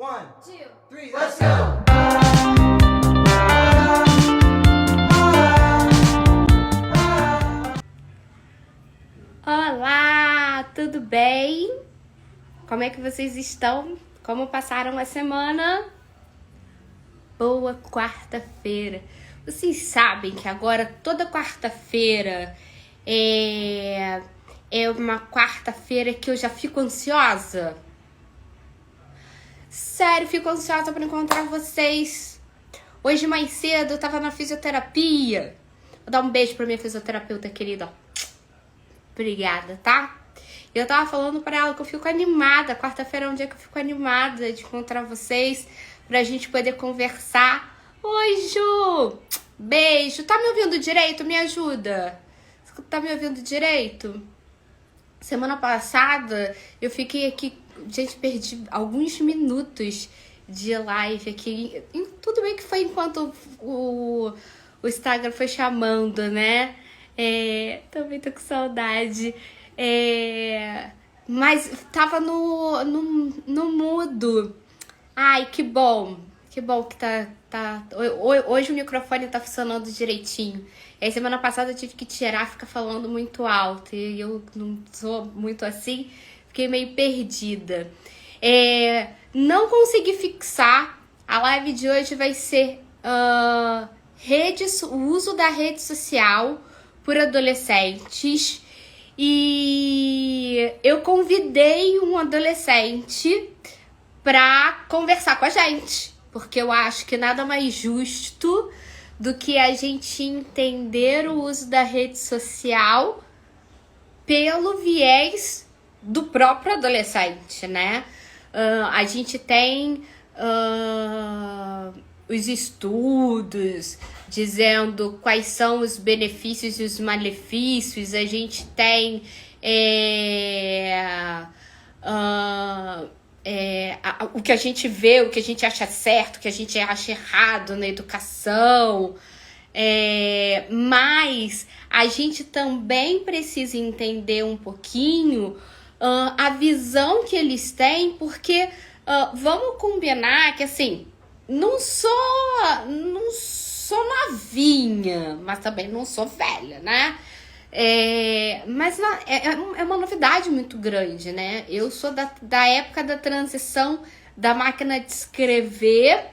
One, two, three, let's go! Olá, tudo bem? Como é que vocês estão? Como passaram a semana? Boa quarta-feira! Vocês sabem que agora toda quarta-feira é uma quarta-feira que eu já fico ansiosa? Sério, fico ansiosa para encontrar vocês. Hoje mais cedo eu tava na fisioterapia. Vou dar um beijo pra minha fisioterapeuta querida, ó. Obrigada, tá? Eu tava falando pra ela que eu fico animada. Quarta-feira é um dia que eu fico animada de encontrar vocês pra gente poder conversar. Oi, Ju! Beijo! Tá me ouvindo direito? Me ajuda! Tá me ouvindo direito? Semana passada eu fiquei aqui, gente, perdi alguns minutos de live aqui. Tudo bem que foi enquanto o Instagram foi chamando, né? Também tô com saudade. Mas tava no mudo. Ai, que bom. Que bom que tá. Hoje o microfone tá funcionando direitinho. E aí, semana passada eu tive que tirar, ficar falando muito alto. E eu não sou muito assim, fiquei meio perdida. Não consegui fixar. A live de hoje vai ser o uso da rede social por adolescentes. E eu convidei um adolescente para conversar com a gente, porque eu acho que nada mais justo do que a gente entender o uso da rede social pelo viés do próprio adolescente, né? A gente tem os estudos dizendo quais são os benefícios e os malefícios. A gente tem o que a gente vê, o que a gente acha certo, o que a gente acha errado na educação. Mas a gente também precisa entender um pouquinho a visão que eles têm, porque vamos combinar que assim, não sou novinha, mas também não sou velha, né? Mas é uma novidade muito grande, né? Eu sou da época da transição da máquina de escrever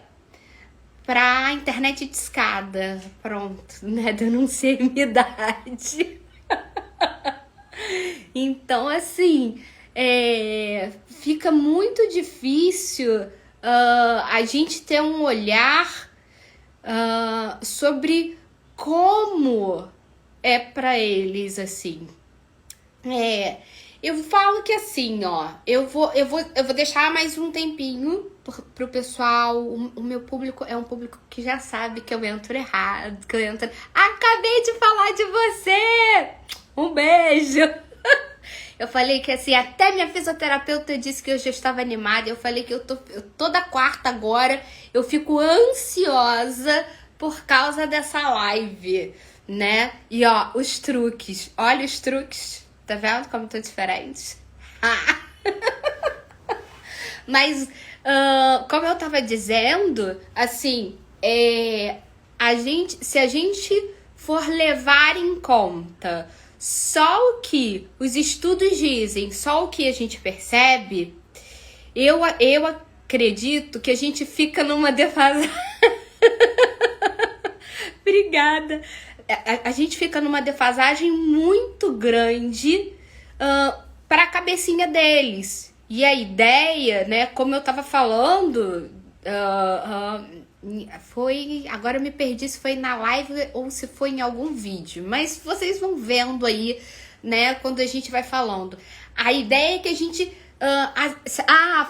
pra internet de escada. Pronto, né? Denunciei minha idade. Então, assim, fica muito difícil a gente ter um olhar sobre como é pra eles, assim. Eu falo que assim, ó, eu vou deixar mais um tempinho pro pessoal. O meu público é um público que já sabe que eu entro errado, que eu entro. Acabei de falar de você! Um beijo! Eu falei que assim, até minha fisioterapeuta disse que eu já estava animada. Eu falei que eu toda quarta agora eu fico ansiosa por causa dessa live, né? E ó, os truques. Olha os truques. Tá vendo como eu tô diferente? Mas, como eu tava dizendo, assim, se a gente for levar em conta só o que os estudos dizem, só o que a gente percebe, eu acredito que a gente fica numa defasagem. Obrigada. A gente fica numa defasagem muito grande para a cabecinha deles. E a ideia, né, como eu tava falando, foi... Agora eu me perdi se foi na live ou se foi em algum vídeo. Mas vocês vão vendo aí, né, quando a gente vai falando. A ideia é que a gente...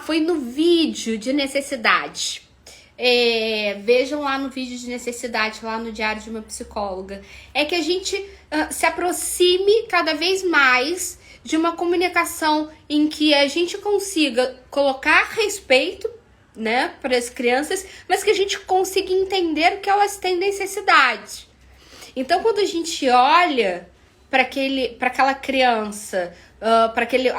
foi no vídeo de necessidade. Vejam lá no vídeo de necessidade, lá no Diário de uma Psicóloga. É que a gente se aproxime cada vez mais de uma comunicação em que a gente consiga colocar respeito, né, para as crianças, mas que a gente consiga entender o que elas têm necessidade. Então, quando a gente olha para aquela criança para aquele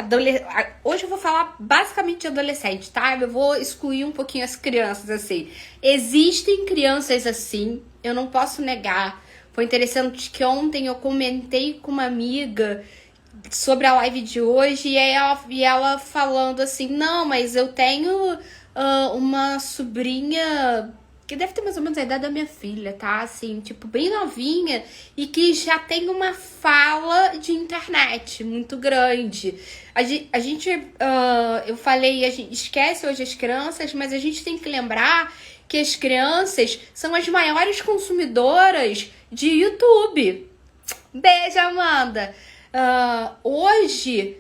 hoje eu vou falar basicamente de adolescente, tá? Eu vou excluir um pouquinho as crianças, assim. Existem crianças assim, eu não posso negar. Foi interessante que ontem eu comentei com uma amiga sobre a live de hoje e ela falando assim, não, mas eu tenho uma sobrinha que deve ter mais ou menos a idade da minha filha, tá? Assim, tipo, bem novinha e que já tem uma fala de internet muito grande. A gente eu falei, a gente esquece hoje as crianças, mas a gente tem que lembrar que as crianças são as maiores consumidoras de YouTube. Beijo, Amanda! Hoje,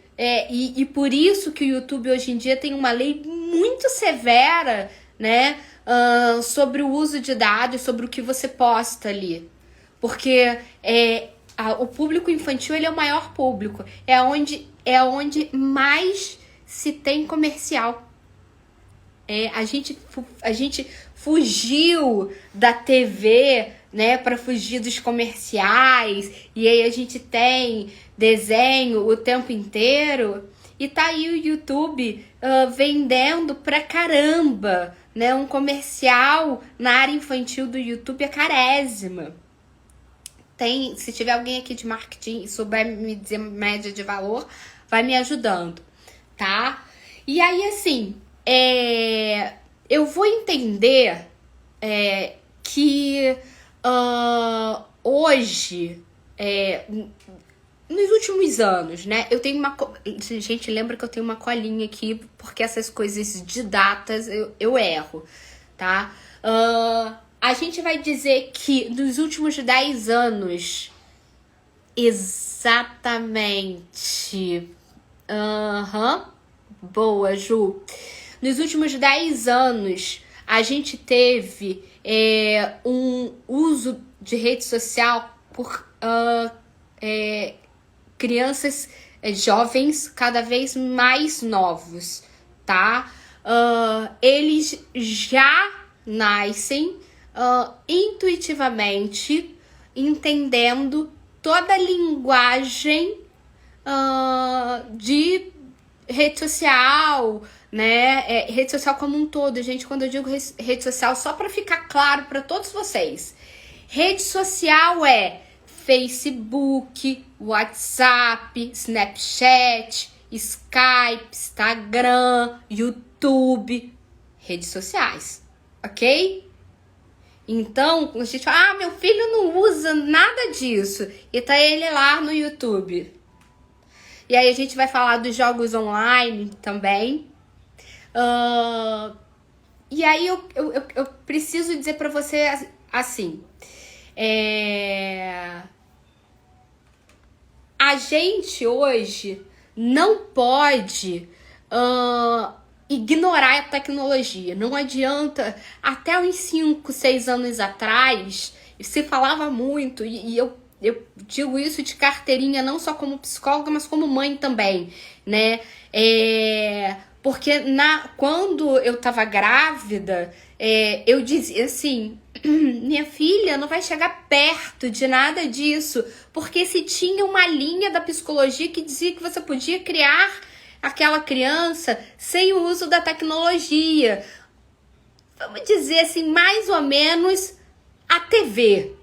e por isso que o YouTube hoje em dia tem uma lei muito severa, né? Sobre o uso de dados, sobre o que você posta ali. Porque o público infantil ele é o maior público. É onde mais se tem comercial. A gente fugiu da TV, né, para fugir dos comerciais, e aí a gente tem desenho o tempo inteiro, e tá aí o YouTube vendendo pra caramba, né, um comercial na área infantil do YouTube é carésima. Se tiver alguém aqui de marketing e souber me dizer média de valor, vai me ajudando, tá? E aí, assim, eu vou entender que hoje, nos últimos anos, né, eu tenho gente, lembra que eu tenho uma colinha aqui, porque essas coisas de datas eu erro, tá? A gente vai dizer que nos últimos 10 anos, exatamente, boa, Ju. Nos últimos 10 anos, a gente teve um uso de rede social por crianças, jovens, cada vez mais novos, tá? Eles já nascem intuitivamente entendendo toda a linguagem de rede social, né? Rede social como um todo, gente. Quando eu digo rede social, só para ficar claro para todos vocês, rede social é Facebook, WhatsApp, Snapchat, Skype, Instagram, YouTube, redes sociais, ok? Então, a gente fala, meu filho não usa nada disso, e tá ele lá no YouTube. E aí a gente vai falar dos jogos online também. E aí eu preciso dizer pra você assim, a gente hoje não pode ignorar a tecnologia. Não adianta. Até uns 5, 6 anos atrás, se falava muito, e eu digo isso de carteirinha, não só como psicóloga, mas como mãe também, né? Porque quando eu tava grávida, eu dizia assim, minha filha não vai chegar perto de nada disso, porque se tinha uma linha da psicologia que dizia que você podia criar aquela criança sem o uso da tecnologia. Vamos dizer assim, mais ou menos a TV,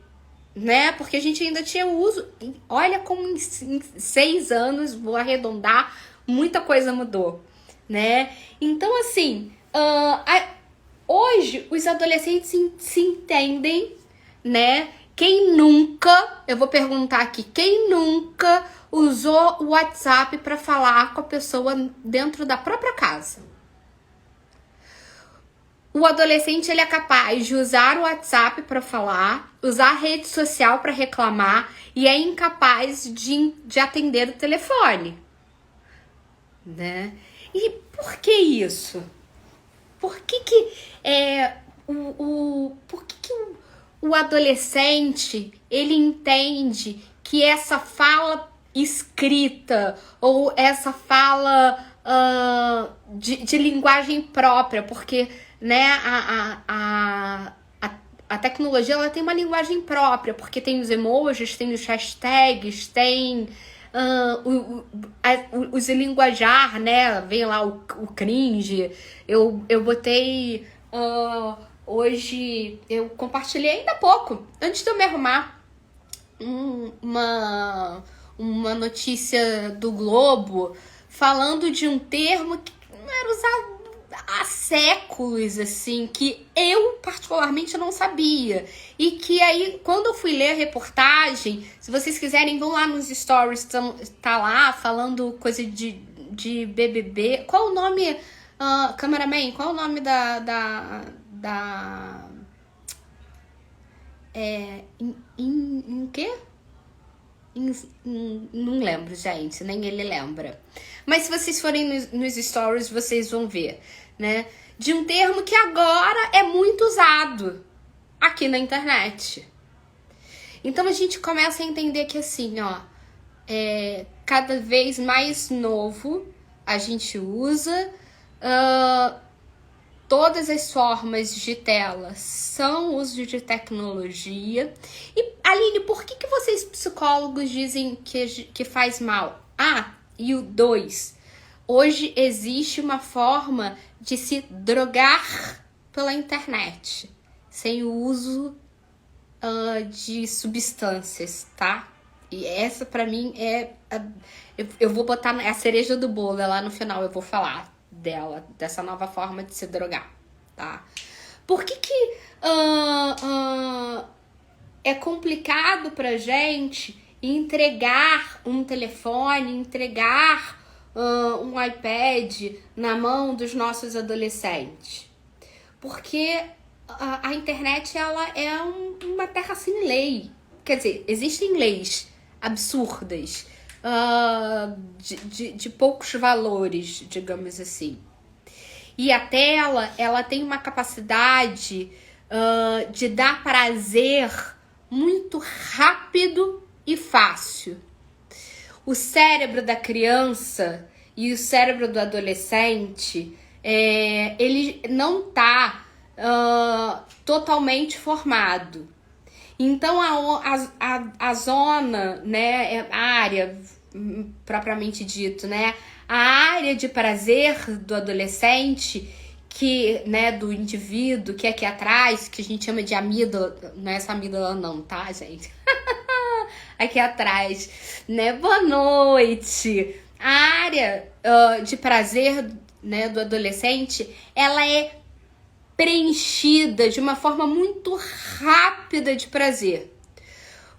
né? Porque a gente ainda tinha o uso. Olha como em 6 anos, vou arredondar, muita coisa mudou, né? Então, assim, hoje os adolescentes se entendem, né? Quem nunca, eu vou perguntar aqui, quem nunca usou o WhatsApp para falar com a pessoa dentro da própria casa? O adolescente ele é capaz de usar o WhatsApp para falar, usar a rede social para reclamar e é incapaz de atender o telefone, né? E por que isso? Por que o adolescente ele entende que essa fala escrita ou essa fala de linguagem própria, porque, né, a tecnologia ela tem uma linguagem própria, porque tem os emojis, tem os hashtags, tem os linguajar, né? Vem lá o cringe. Eu botei... hoje, eu compartilhei ainda há pouco, antes de eu me arrumar, uma notícia do Globo falando de um termo que não era usado há séculos, assim, que eu particularmente não sabia. E que aí, quando eu fui ler a reportagem, se vocês quiserem, vão lá nos stories, tá lá falando coisa de BBB. Qual o nome, cameraman, qual o nome em quê? Não lembro, gente, nem ele lembra. Mas se vocês forem nos stories, vocês vão ver, né? De um termo que agora é muito usado aqui na internet. Então a gente começa a entender que assim, ó, cada vez mais novo a gente usa, todas as formas de tela são uso de tecnologia. E, Aline, por que vocês psicólogos dizem que faz mal? E o 2. Hoje existe uma forma de se drogar pela internet, sem o uso de substâncias, tá? E essa pra mim eu vou botar a cereja do bolo, lá no final eu vou falar dessa nova forma de se drogar, tá? Por que é complicado pra gente entregar um telefone, entregar um iPad na mão dos nossos adolescentes? Porque a internet, ela é uma terra sem lei. Quer dizer, existem leis absurdas, de poucos valores, digamos assim. E a tela, ela tem uma capacidade de dar prazer muito rápido e fácil. O cérebro da criança e o cérebro do adolescente, ele não tá totalmente formado. Então a zona, né, a área propriamente dito, né, a área de prazer do adolescente, que, né, do indivíduo, que é aqui atrás, que a gente chama de amígdala, não é essa amígdala não, tá, gente? Aqui atrás, né, boa noite. A área de prazer, né, do adolescente, ela é preenchida de uma forma muito rápida de prazer.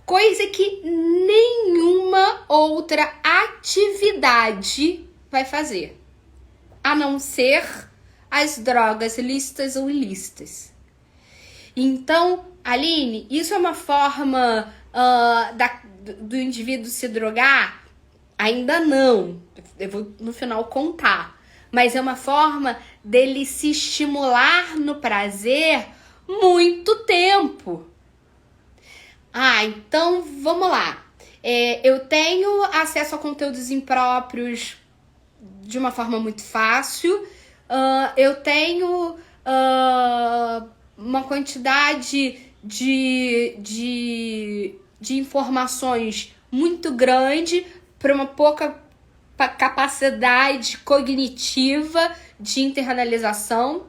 Coisa que nenhuma outra atividade vai fazer, a não ser as drogas lícitas ou ilícitas. Então, Aline, isso é uma forma do indivíduo se drogar? Ainda não. Eu vou no final contar. Mas é uma forma dele se estimular no prazer muito tempo. Então vamos lá. Eu tenho acesso a conteúdos impróprios de uma forma muito fácil. Eu tenho uma quantidade de informações muito grande para uma pouca capacidade cognitiva de internalização.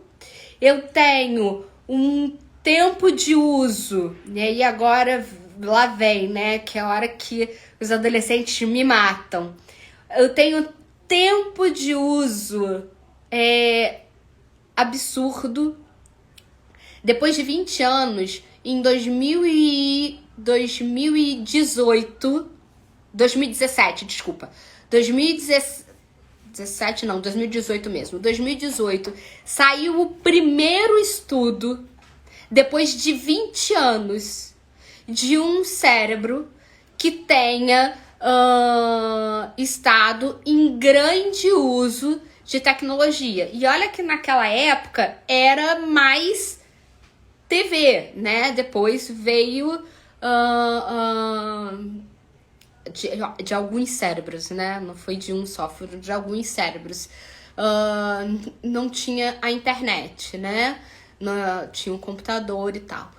Eu tenho um tempo de uso, né? E agora lá vem, né? Que é a hora que os adolescentes me matam. Eu tenho tempo de uso absurdo. Depois de 20 anos, em 2017, desculpa. 2018 mesmo. 2018 saiu o primeiro estudo, depois de 20 anos, de um cérebro que tenha estado em grande uso de tecnologia. E olha que naquela época era mais TV, né? Depois veio de alguns cérebros, né? Não foi de um só, foram de alguns cérebros. Não tinha a internet, né? Tinha um computador e tal.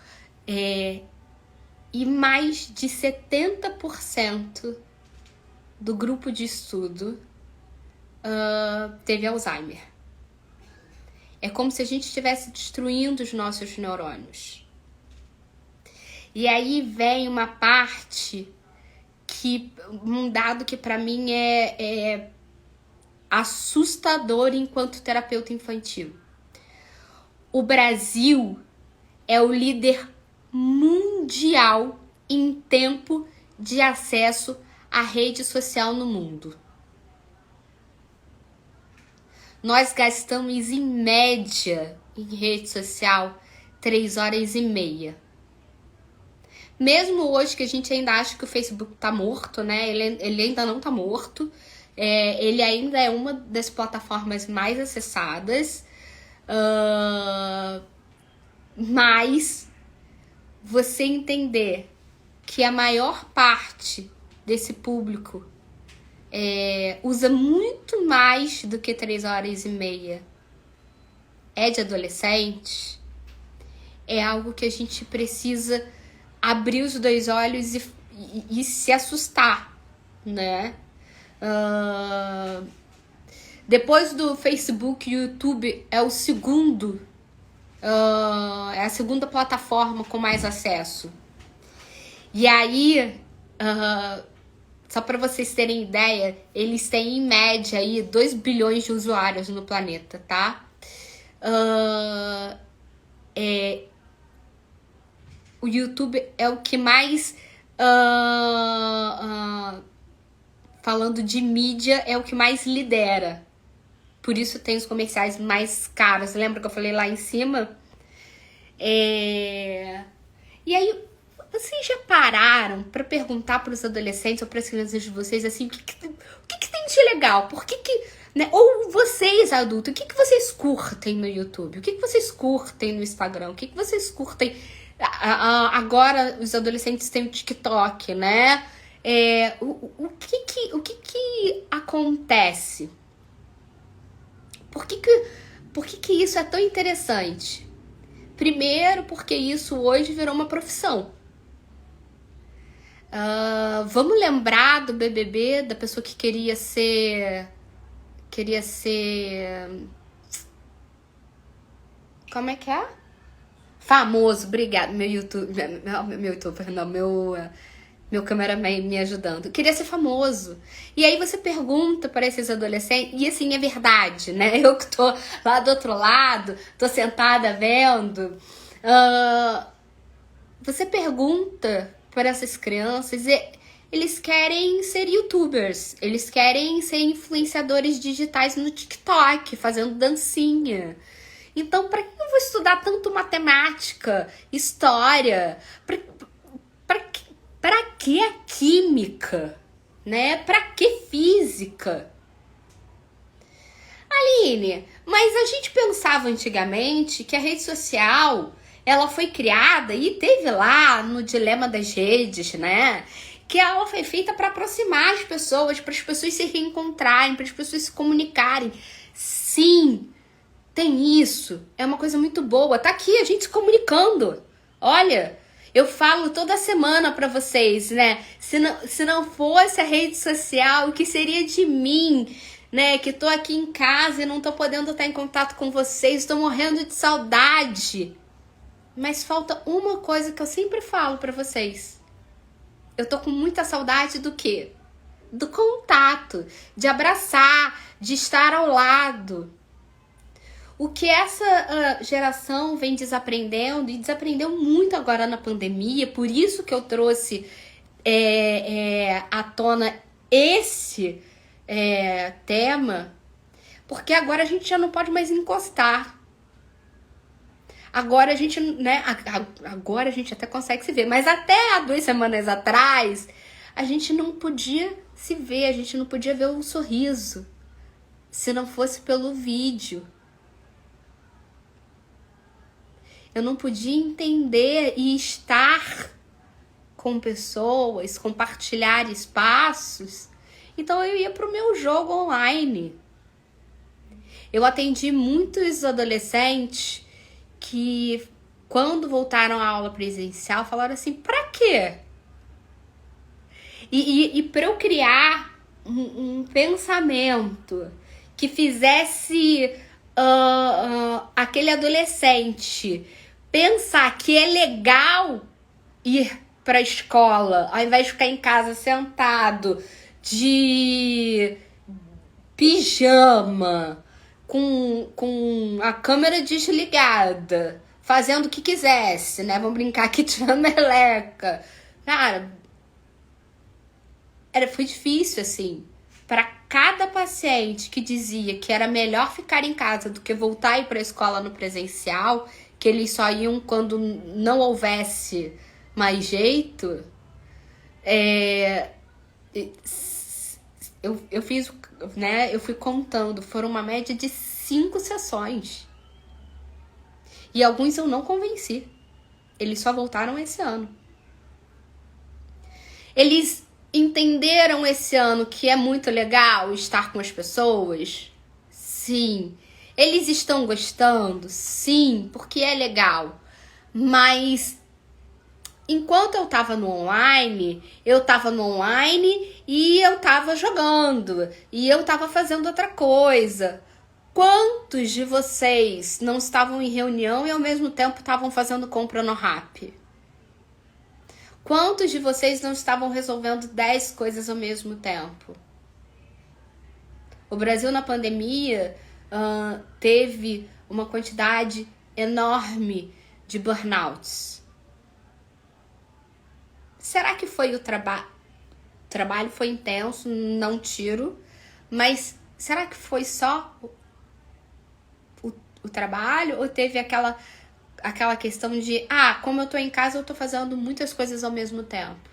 E mais de 70% do grupo de estudo teve Alzheimer. É como se a gente estivesse destruindo os nossos neurônios. E aí vem uma parte um dado que para mim é assustador enquanto terapeuta infantil. O Brasil é o líder mundial em tempo de acesso à rede social no mundo. Nós gastamos em média em rede social 3h30. Mesmo hoje que a gente ainda acha que o Facebook tá morto, né? Ele ainda não tá morto. Ele ainda é uma das plataformas mais acessadas. Mas você entender que a maior parte desse público usa muito mais do que 3h30 é de adolescente, é algo que a gente precisa abrir os dois olhos e se assustar, né? Depois do Facebook, o YouTube é o segundo, é a segunda plataforma com mais acesso. E aí, só para vocês terem ideia, eles têm em média aí 2 bilhões de usuários no planeta, tá? O YouTube é o que mais, falando de mídia, é o que mais lidera. Por isso tem os comerciais mais caros. Lembra que eu falei lá em cima? E aí, vocês já pararam para perguntar para os adolescentes ou para as crianças de vocês assim, o que tem de legal? Por que né? Ou vocês, adultos, o que vocês curtem no YouTube? O que vocês curtem no Instagram? O que vocês curtem? Agora os adolescentes têm o TikTok, né? O que acontece? Por que isso é tão interessante? Primeiro, porque isso hoje virou uma profissão. Vamos lembrar do BBB, da pessoa que queria ser... Como é que é? Famoso, obrigado. Meu YouTuber, não, meu cameraman me ajudando. Queria ser famoso. E aí você pergunta para esses adolescentes, e assim, é verdade, né? Eu que tô lá do outro lado, tô sentada vendo. Você pergunta para essas crianças, eles querem ser youtubers, eles querem ser influenciadores digitais no TikTok, fazendo dancinha. Então, para que eu vou estudar tanto matemática, história? Para que a química? Né? Para que física? Aline, mas a gente pensava antigamente que a rede social, ela foi criada e teve lá no dilema das redes, né? Que ela foi feita para aproximar as pessoas, para as pessoas se reencontrarem, para as pessoas se comunicarem. Sim, tem isso. É uma coisa muito boa. Tá aqui a gente se comunicando. Olha, eu falo toda semana para vocês, né? Se não fosse a rede social, o que seria de mim, né? Que tô aqui em casa e não tô podendo estar em contato com vocês, tô morrendo de saudade. Mas falta uma coisa que eu sempre falo para vocês. Eu tô com muita saudade do quê? Do contato, de abraçar, de estar ao lado. O que essa geração vem desaprendendo, e desaprendeu muito agora na pandemia, por isso que eu trouxe à tona esse tema, porque agora a gente já não pode mais encostar. Agora a gente, né? Agora a gente até consegue se ver, mas até há 2 semanas atrás a gente não podia se ver, a gente não podia ver um sorriso se não fosse pelo vídeo. Eu não podia entender e estar com pessoas, compartilhar espaços. Então eu ia pro meu jogo online. Eu atendi muitos adolescentes que, quando voltaram à aula presencial, falaram assim, pra quê? E para eu criar um pensamento que fizesse aquele adolescente pensar que é legal ir para a escola, ao invés de ficar em casa sentado de pijama, com a câmera desligada, fazendo o que quisesse, né? Vamos brincar aqui tirando meleca. Cara, foi difícil, assim. Para cada paciente que dizia que era melhor ficar em casa do que voltar e ir para a escola no presencial, que eles só iam quando não houvesse mais jeito, eu fiz, né? Eu fui contando, foram uma média de 5 sessões. E alguns eu não convenci. Eles só voltaram esse ano. Eles entenderam esse ano que é muito legal estar com as pessoas? Sim. Eles estão gostando? Sim, porque é legal. Mas enquanto eu tava no online e eu tava jogando. E eu tava fazendo outra coisa. Quantos de vocês não estavam em reunião e ao mesmo tempo estavam fazendo compra no Rappi? Quantos de vocês não estavam resolvendo 10 coisas ao mesmo tempo? O Brasil na pandemia teve uma quantidade enorme de burnouts. Será que foi o trabalho? O trabalho foi intenso, não tiro, mas será que foi só o trabalho ou teve aquela questão de, como eu tô em casa, eu tô fazendo muitas coisas ao mesmo tempo?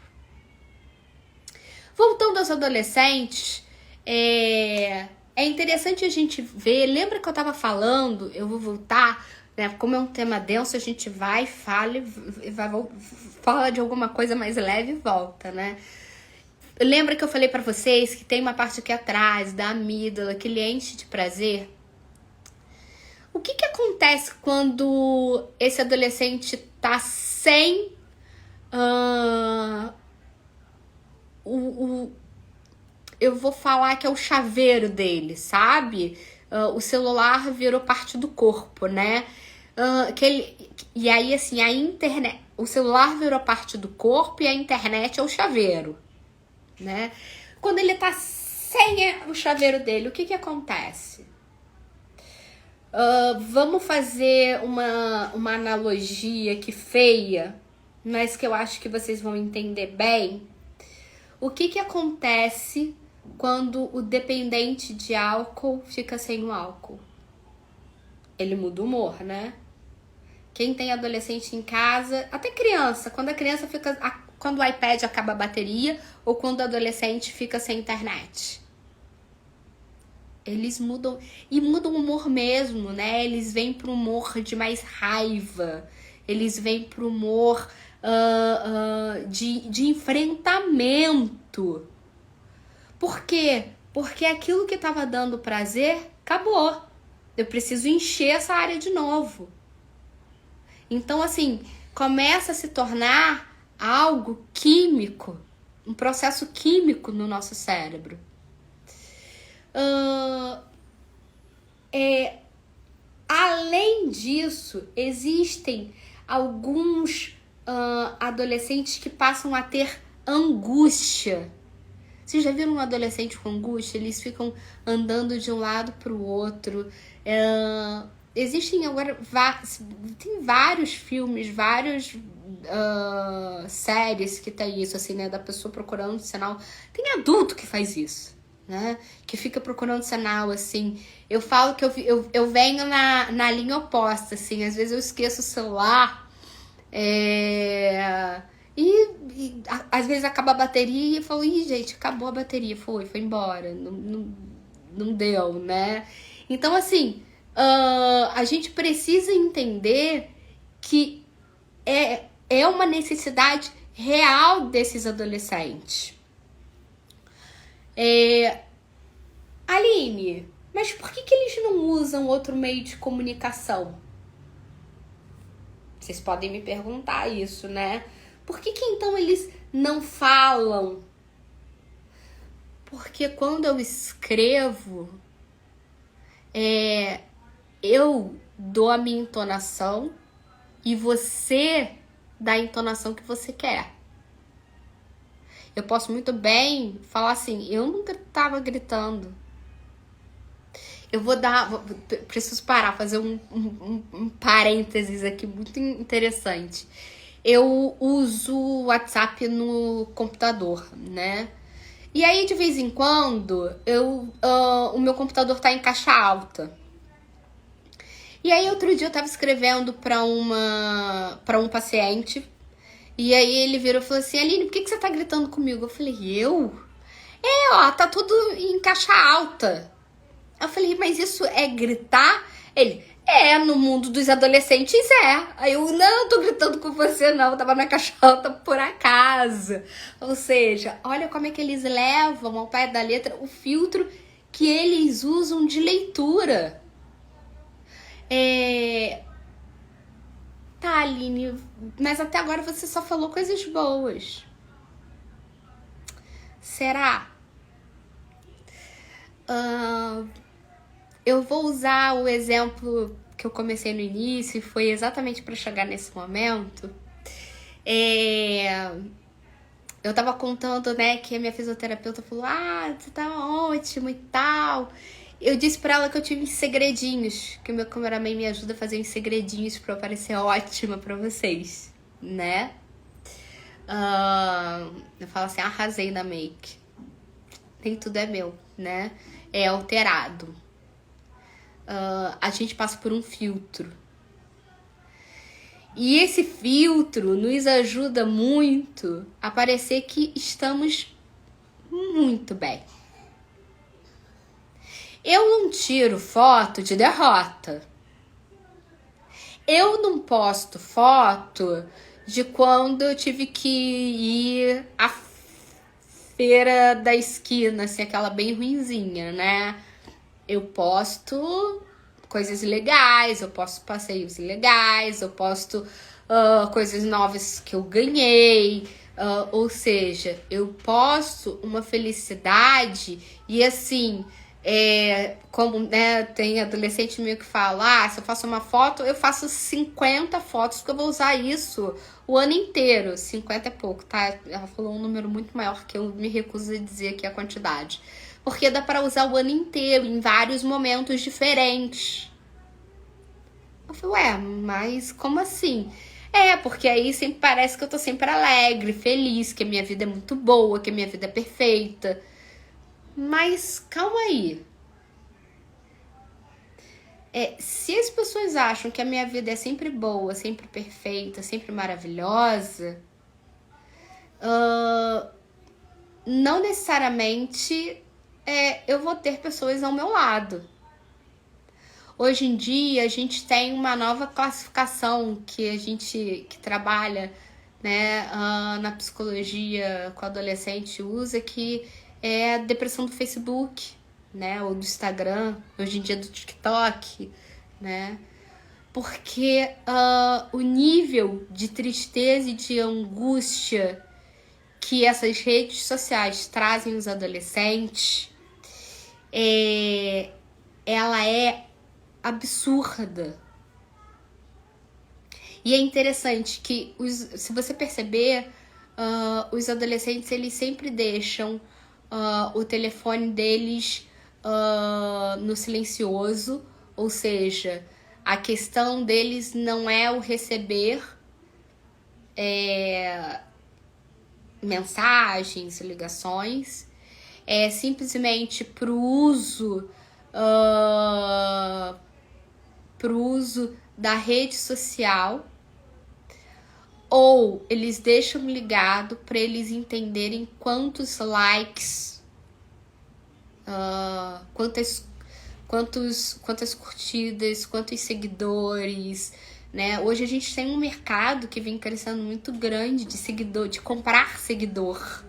Voltando aos adolescentes, é interessante a gente ver, lembra que eu tava falando, eu vou voltar, né? Como é um tema denso, a gente fala de alguma coisa mais leve e volta, né? Lembra que eu falei pra vocês que tem uma parte aqui atrás da amígdala que lhe enche de prazer? O que acontece quando esse adolescente tá sem eu vou falar que é o chaveiro dele, sabe? O celular virou parte do corpo, né? E aí, assim, a internet... O celular virou parte do corpo e a internet é o chaveiro, né? Quando ele tá sem o chaveiro dele, o que acontece? Vamos fazer uma analogia aqui feia, mas que eu acho que vocês vão entender bem. O que acontece quando o dependente de álcool fica sem o álcool? Ele muda o humor, né? Quem tem adolescente em casa, até criança, quando a criança fica... Quando o iPad acaba a bateria ou quando o adolescente fica sem internet. Eles mudam, e mudam o humor mesmo, né? Eles vêm pro humor de mais raiva. Eles vêm pro humor de enfrentamento. Por quê? Porque aquilo que tava dando prazer, acabou. Eu preciso encher essa área de novo. Então, assim, começa a se tornar algo químico. Um processo químico no nosso cérebro. Além disso, existem alguns adolescentes que passam a ter angústia. Vocês já viram um adolescente com angústia? Eles ficam andando de um lado para o outro. Existem agora... Tem vários filmes, várias séries que tem isso, assim, né? Da pessoa procurando sinal. Tem adulto que faz isso, né? Que fica procurando sinal, assim. Eu falo que eu venho na linha oposta, assim. Às vezes eu esqueço o celular. E às vezes acaba a bateria e eu falo, gente, acabou a bateria. Foi embora. Não deu, né? Então, assim, a gente precisa entender que é uma necessidade real desses adolescentes. Aline, mas por que eles não usam outro meio de comunicação? Vocês podem me perguntar isso, né? Por que então eles não falam? porque quando eu escrevo, eu dou a minha entonação e você dá a entonação que você quer. Eu posso muito bem falar assim, eu nunca tava gritando. Eu preciso parar, fazer um parênteses aqui muito interessante. Eu uso o WhatsApp no computador, né? E aí, de vez em quando, o meu computador tá em caixa alta. E aí, outro dia eu tava escrevendo pra um paciente. E aí ele virou e falou assim, Aline, por que você tá gritando comigo? Eu falei, eu? Tá tudo em caixa alta. Eu falei, mas isso é gritar? Ele, no mundo dos adolescentes é. Aí eu, não tô gritando com você não, eu tava na caixa alta por acaso. Ou seja, olha como é que eles levam ao pé da letra o filtro que eles usam de leitura. Tá, Aline, mas até agora você só falou coisas boas. Será? Eu vou usar o exemplo que eu comecei no início e foi exatamente para chegar nesse momento. Eu tava contando, né, que a minha fisioterapeuta falou, você tá ótimo e tal. Eu disse pra ela que eu tive uns segredinhos, que o meu cameraman me ajuda a fazer uns segredinhos pra eu parecer ótima pra vocês, né? Eu falo assim, arrasei na make. Nem tudo é meu, né? É alterado. A gente passa por um filtro. E esse filtro nos ajuda muito a parecer que estamos muito bem. Eu não tiro foto de derrota. Eu não posto foto de quando eu tive que ir à feira da esquina, assim, aquela bem ruinzinha, né? Eu posto coisas legais, eu posto passeios legais, eu posto coisas novas que eu ganhei. Ou seja, eu posto uma felicidade e assim... como, né, tem adolescente meio que fala, se eu faço uma foto, eu faço 50 fotos, porque eu vou usar isso o ano inteiro. 50 é pouco, tá? Ela falou um número muito maior que eu me recuso a dizer aqui a quantidade. Porque dá pra usar o ano inteiro, em vários momentos diferentes. Eu falei, mas como assim? Porque aí sempre parece que eu tô sempre alegre, feliz, que a minha vida é muito boa, que a minha vida é perfeita. Mas calma aí. Se as pessoas acham que a minha vida é sempre boa, sempre perfeita, sempre maravilhosa, não necessariamente eu vou ter pessoas ao meu lado. Hoje em dia a gente tem uma nova classificação que a gente que trabalha, né, na psicologia com adolescente usa, que é a depressão do Facebook, né, ou do Instagram, hoje em dia do TikTok, né, porque o nível de tristeza e de angústia que essas redes sociais trazem aos adolescentes, ela é absurda. E é interessante que, se você perceber, os adolescentes, eles sempre deixam o telefone deles no silencioso, ou seja, a questão deles não é o receber mensagens, ligações, é simplesmente pro uso da rede social, ou eles deixam ligado para eles entenderem quantos likes, quantas curtidas, quantos seguidores, né? Hoje a gente tem um mercado que vem crescendo muito grande de seguidor, de comprar seguidor.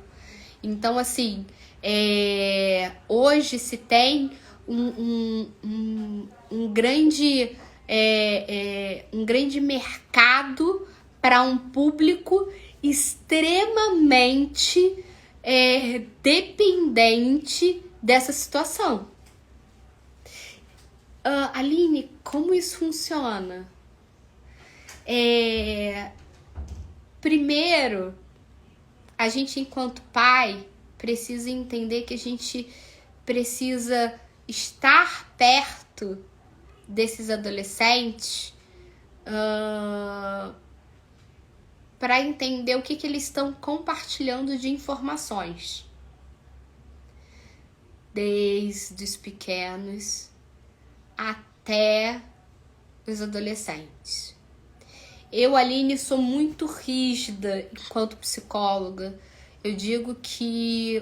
Então, assim, hoje se tem um grande mercado para um público extremamente dependente dessa situação. Aline, como isso funciona? Primeiro, a gente, enquanto pai, precisa entender que a gente precisa estar perto desses adolescentes para entender o que eles estão compartilhando de informações. Desde os pequenos até os adolescentes. Eu, Aline, sou muito rígida enquanto psicóloga. Eu digo que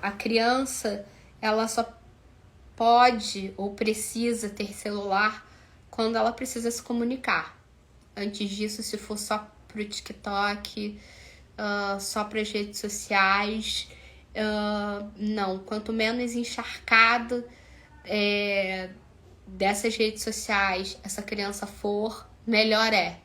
a criança, ela só pode ou precisa ter celular quando ela precisa se comunicar. Antes disso, se for só pro TikTok, só para as redes sociais, não. Quanto menos encharcado dessas redes sociais essa criança for, melhor é.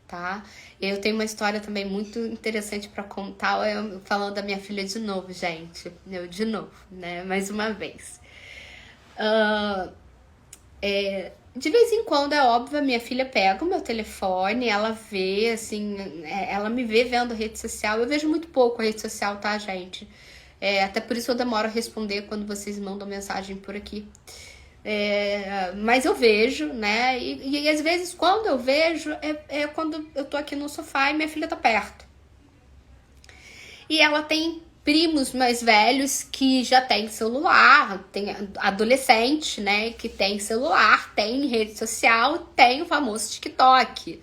Tá? Eu tenho uma história também muito interessante para contar, falando da minha filha de novo, gente. De novo, né? Mais uma vez. De vez em quando, é óbvio, a minha filha pega o meu telefone, ela vê, assim, ela me vê vendo rede social. Eu vejo muito pouco a rede social, tá, gente? Até por isso eu demoro a responder quando vocês mandam mensagem por aqui. Mas eu vejo, né? E às vezes quando eu vejo quando eu tô aqui no sofá e minha filha tá perto. E ela tem primos mais velhos que já tem celular, tem adolescente, né? Que tem celular, tem rede social, tem o famoso TikTok,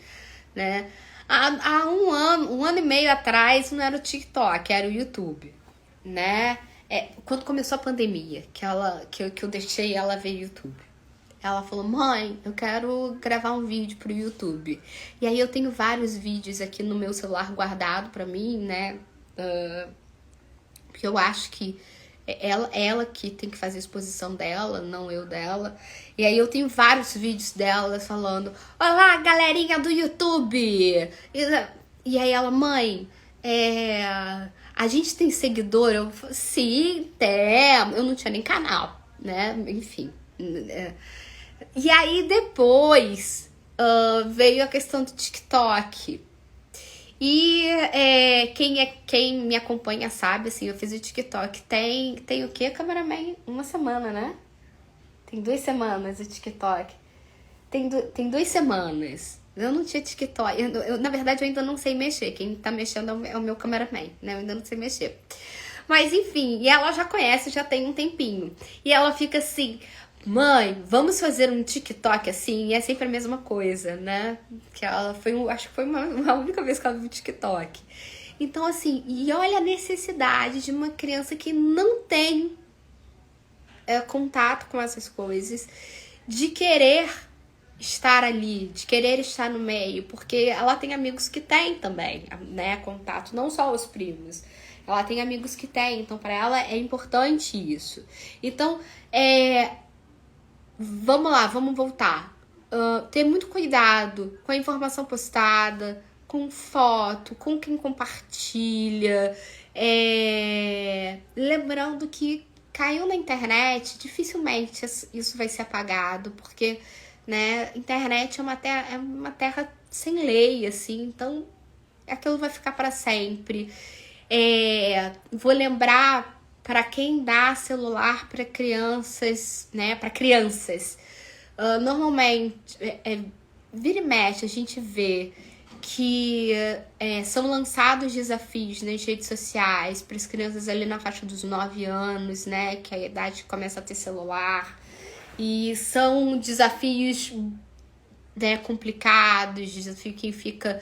né? Há um ano e meio atrás não era o TikTok, era o YouTube, né? Quando começou a pandemia, que eu deixei ela ver YouTube. Ela falou, mãe, eu quero gravar um vídeo pro YouTube. E aí eu tenho vários vídeos aqui no meu celular guardado pra mim, né? Porque eu acho que ela que tem que fazer a exposição dela, não eu dela. E aí eu tenho vários vídeos dela falando, olá, galerinha do YouTube! E aí ela, mãe, a gente tem seguidor? Eu falei, sim, tem. Eu não tinha nem canal, né? Enfim. E aí depois veio a questão do TikTok. E quem me acompanha sabe, assim, eu fiz o TikTok. Tem o quê, cameraman? Uma semana, né? Tem 2 semanas o TikTok. Tem 2 semanas. Eu não tinha TikTok. Na verdade, eu ainda não sei mexer. Quem tá mexendo é o meu cameraman, né? Eu ainda não sei mexer. Mas, enfim, e ela já conhece, já tem um tempinho. E ela fica assim, mãe, vamos fazer um TikTok assim? E é sempre a mesma coisa, né? Que ela acho que foi uma única vez que ela viu TikTok. Então, assim, e olha a necessidade de uma criança que não tem contato com essas coisas, de querer estar ali, de querer estar no meio, porque ela tem amigos que têm também, né, contato, não só os primos. Ela tem amigos que têm, então para ela é importante isso. Então, vamos lá, vamos voltar. Ter muito cuidado com a informação postada, com foto, com quem compartilha. Lembrando que caiu na internet, dificilmente isso vai ser apagado, porque, né, internet é uma terra sem lei, assim, então aquilo vai ficar para sempre. Vou lembrar para quem dá celular para crianças, né, para crianças. Normalmente, vira e mexe, a gente vê que são lançados desafios nas redes sociais para as crianças ali na faixa dos 9 anos, né, que é a idade que começa a ter celular. E são desafios, né, complicados, desafio que fica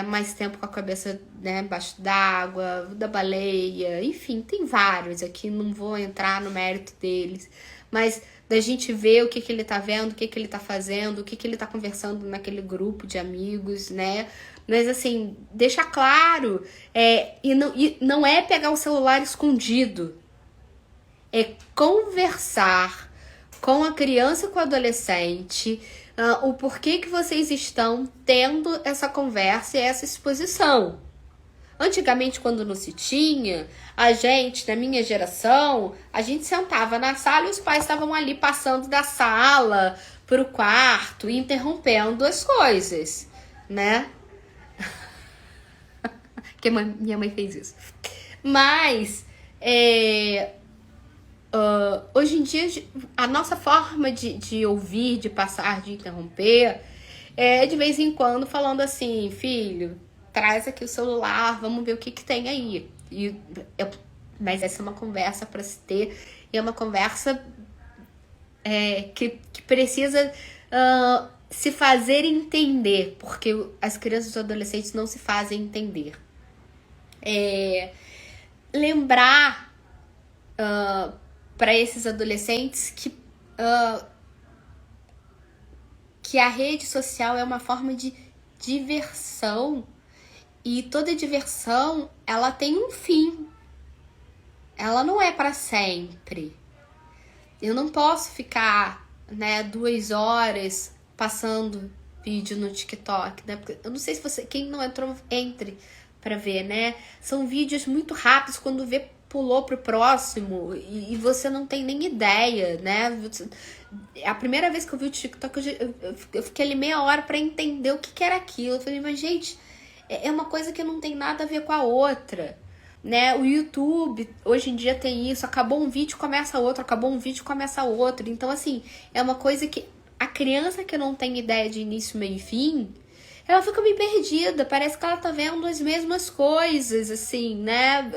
mais tempo com a cabeça, né, embaixo d'água, da baleia, enfim, tem vários aqui, não vou entrar no mérito deles, mas da gente ver o que ele tá vendo, o que ele tá fazendo, o que ele tá conversando naquele grupo de amigos, né? Mas assim, deixa claro, e não é pegar o celular escondido, é conversar com a criança e com o adolescente, o porquê que vocês estão tendo essa conversa e essa exposição. Antigamente, quando não se tinha, a gente, na minha geração, a gente sentava na sala e os pais estavam ali passando da sala pro quarto, interrompendo as coisas, né? Porque minha mãe fez isso. Mas, hoje em dia, a nossa forma de ouvir, de passar, de interromper, é de vez em quando falando assim, filho, traz aqui o celular, vamos ver o que tem aí. Mas essa é uma conversa para se ter, e é uma conversa que precisa se fazer entender, porque as crianças e os adolescentes não se fazem entender. Lembrar para esses adolescentes que a rede social é uma forma de diversão, e toda diversão ela tem um fim, ela não é para sempre. Eu não posso ficar 2 horas passando vídeo no TikTok, né? Porque eu não sei se quem não entrou, entre pra ver, né? São vídeos muito rápidos, quando vê, pulou pro próximo e você não tem nem ideia, né? A primeira vez que eu vi o TikTok, eu fiquei ali meia hora pra entender o que era aquilo. Eu falei, mas gente, é uma coisa que não tem nada a ver com a outra, né? O YouTube, hoje em dia tem isso, acabou um vídeo, começa outro, acabou um vídeo, começa outro. Então, assim, é uma coisa que a criança que não tem ideia de início, meio e fim, ela fica meio perdida, parece que ela tá vendo as mesmas coisas, assim, né?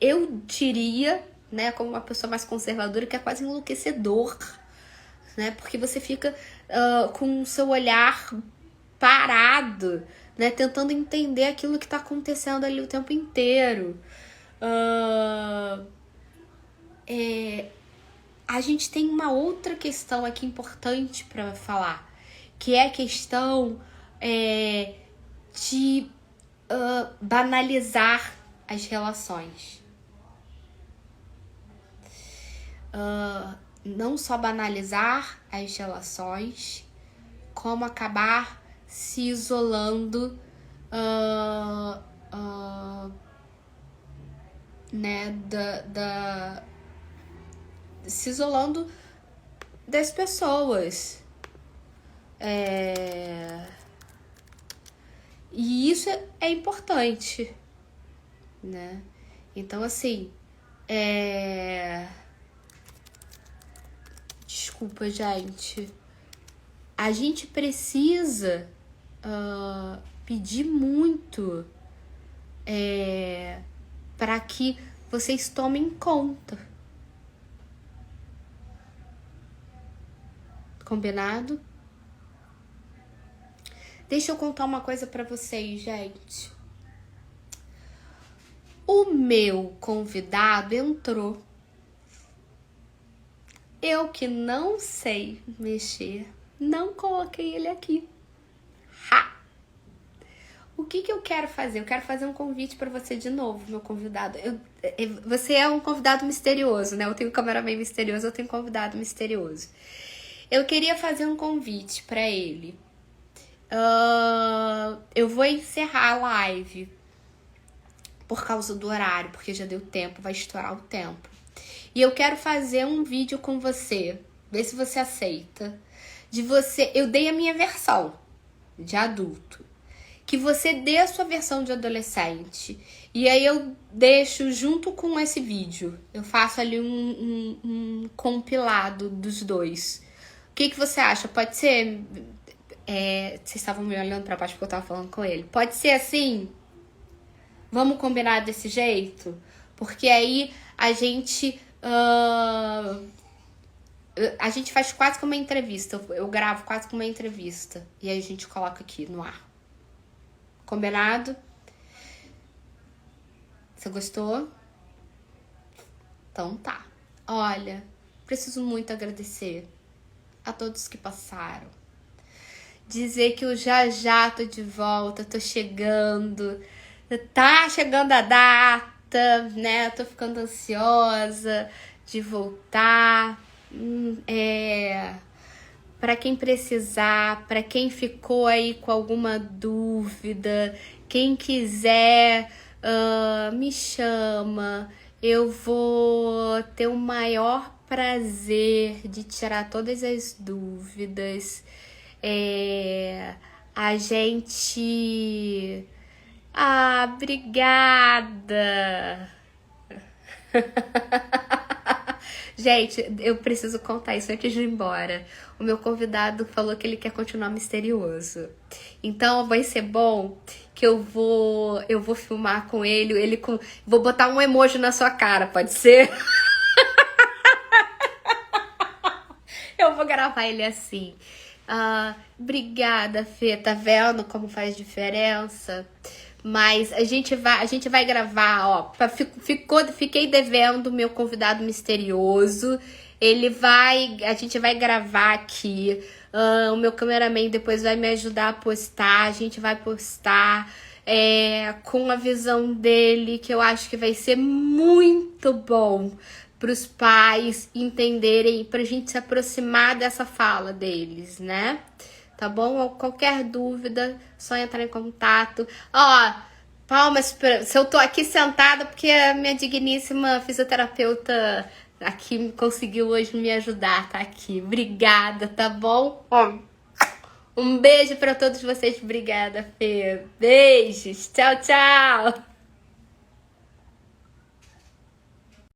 Eu diria, né, como uma pessoa mais conservadora, que é quase enlouquecedor, né? Porque você fica com o seu olhar parado, né, tentando entender aquilo que tá acontecendo ali o tempo inteiro. A gente tem uma outra questão aqui importante para falar, que é a questão de banalizar as relações. Não só banalizar as relações, como acabar se isolando, né, se isolando das pessoas. E isso é importante, né? Então, assim, desculpa, gente. A gente precisa pedir muito para que vocês tomem conta. Combinado? Deixa eu contar uma coisa pra vocês, gente. O meu convidado entrou. Eu que não sei mexer, não coloquei ele aqui. Ha! O que eu quero fazer? Eu quero fazer um convite pra você de novo, meu convidado. Você é um convidado misterioso, né? Eu tenho um cameraman misterioso, eu tenho um convidado misterioso. Eu queria fazer um convite pra ele. Eu vou encerrar a live por causa do horário, porque já deu tempo, vai estourar o tempo. E eu quero fazer um vídeo com você, ver se você aceita. Eu dei a minha versão de adulto, que você dê a sua versão de adolescente. E aí eu deixo junto com esse vídeo. Eu faço ali um compilado dos dois. O que você acha? Pode ser? Vocês estavam me olhando pra baixo porque eu tava falando com ele. Pode ser assim? Vamos combinar desse jeito? Porque aí a gente faz quase que uma entrevista. Eu gravo quase que uma entrevista. E aí a gente coloca aqui no ar. Combinado? Você gostou? Então tá. Olha, preciso muito agradecer a todos que passaram. Dizer que eu já tô de volta, tô chegando. Tá chegando a data, né? Eu tô ficando ansiosa de voltar. para quem precisar, para quem ficou aí com alguma dúvida, quem quiser, me chama. Eu vou ter o maior prazer de tirar todas as dúvidas. A gente... Ah, obrigada! Gente, eu preciso contar isso antes de ir embora. O meu convidado falou que ele quer continuar misterioso. Então vai ser bom que eu vou filmar com ele, vou botar um emoji na sua cara, pode ser? Eu vou gravar ele assim. Obrigada, Fê. Tá vendo como faz diferença? Mas a gente vai gravar, ó. Fiquei devendo meu convidado misterioso. A gente vai gravar aqui. O meu cameraman depois vai me ajudar a postar. A gente vai postar com a visão dele, que eu acho que vai ser muito bom para os pais entenderem, pra gente se aproximar dessa fala deles, né? Tá bom? Qualquer dúvida, só entrar em contato. Ó, palmas se eu tô aqui sentada porque a minha digníssima fisioterapeuta aqui conseguiu hoje me ajudar, tá aqui. Obrigada, tá bom? Ó, um beijo pra todos vocês. Obrigada, Fê. Beijos. Tchau, tchau.